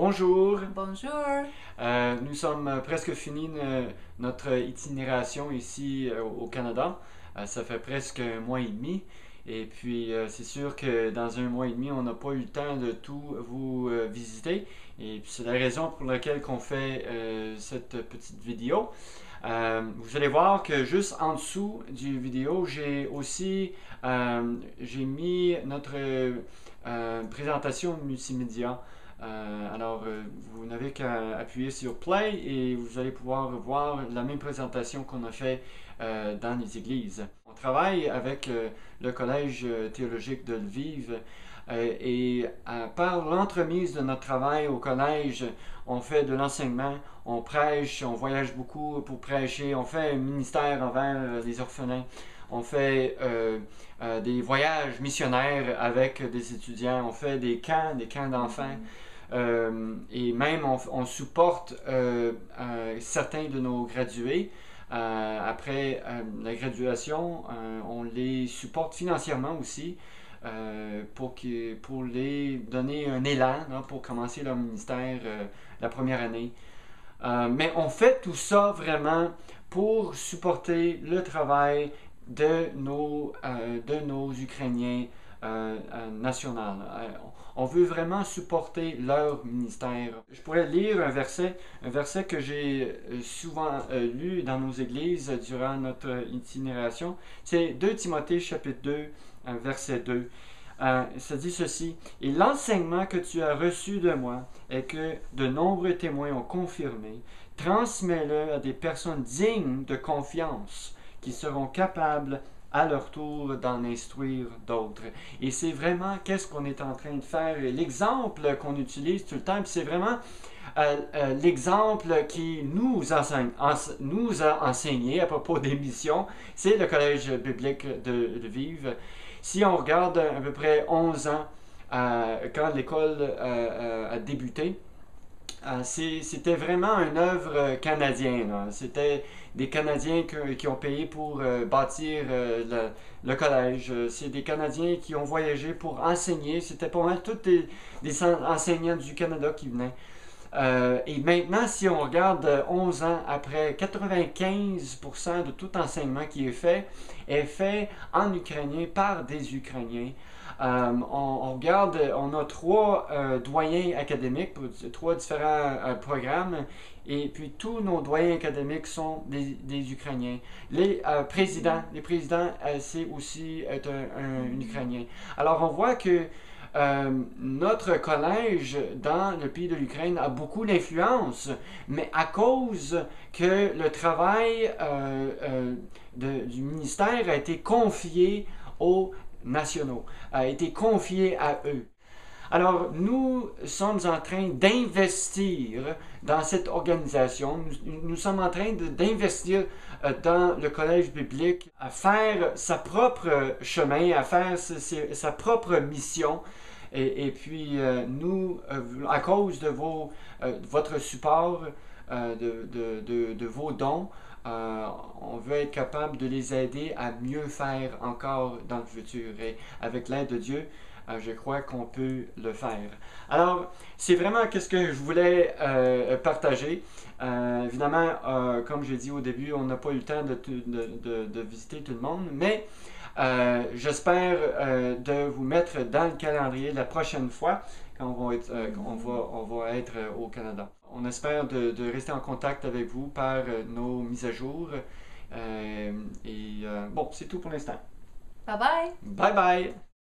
Bonjour! Bonjour! Nous sommes presque finis notre itinération ici au Canada. Ça fait presque un mois et demi. Et puis, c'est sûr que dans un mois et demi, on n'a pas eu le temps de tout vous visiter. Et puis, c'est la raison pour laquelle on fait cette petite vidéo. Vous allez voir que juste en dessous du vidéo, j'ai mis notre présentation multimédia. Vous n'avez qu'à appuyer sur Play et vous allez pouvoir voir la même présentation qu'on a fait dans les églises. On travaille avec le Collège théologique de Lviv et par l'entremise de notre travail au collège, on fait de l'enseignement, on prêche, on voyage beaucoup pour prêcher, on fait un ministère envers les orphelins. On fait des voyages missionnaires avec des étudiants, on fait des camps d'enfants. Et même on supporte certains de nos gradués. Après la graduation, on les supporte financièrement aussi pour les donner un élan là, pour commencer leur ministère la première année. Mais on fait tout ça vraiment pour supporter le travail de nos Ukrainiens nationaux. On veut vraiment supporter leur ministère. Je pourrais lire un verset que j'ai souvent lu dans nos églises durant notre itinération. C'est 2 Timothée chapitre 2, verset 2. Ça dit ceci: « Et l'enseignement que tu as reçu de moi et que de nombreux témoins ont confirmé, transmets-le à des personnes dignes de confiance qui seront capables à leur tour d'en instruire d'autres. » Et c'est vraiment qu'est-ce qu'on est en train de faire. L'exemple qu'on utilise tout le temps, c'est vraiment l'exemple qui nous a enseigné à propos des missions, c'est le Collège biblique de Lviv. Si on regarde à peu près 11 ans, quand l'école a débuté, c'était vraiment une œuvre canadienne. C'était des Canadiens qui ont payé pour bâtir le collège. C'est des Canadiens qui ont voyagé pour enseigner. C'était pas mal tous des enseignants du Canada qui venaient. Et maintenant, si on regarde 11 ans après, 95% de tout enseignement qui est fait en ukrainien par des Ukrainiens. On regarde, on a 3 doyens académiques pour 3 différents programmes, et puis tous nos doyens académiques sont des Ukrainiens. Les présidents, c'est aussi un Ukrainien. Alors on voit que notre collège dans le pays de l'Ukraine a beaucoup d'influence, mais à cause que le travail du ministère a été confié aux nationaux, a été confié à eux. Alors, nous sommes en train d'investir dans cette organisation. Nous sommes en train d'investir dans le collège biblique, à faire sa propre chemin, à faire sa propre mission. Et puis, nous, à cause de votre support, de vos dons, on veut être capable de les aider à mieux faire encore dans le futur. Et avec l'aide de Dieu, je crois qu'on peut le faire. Alors, c'est vraiment ce que je voulais partager. Évidemment, comme j'ai dit au début, on n'a pas eu le temps de visiter tout le monde, mais j'espère de vous mettre dans le calendrier la prochaine fois quand on va être au Canada. On espère de rester en contact avec vous par nos mises à jour. Bon, c'est tout pour l'instant. Bye bye! Bye bye!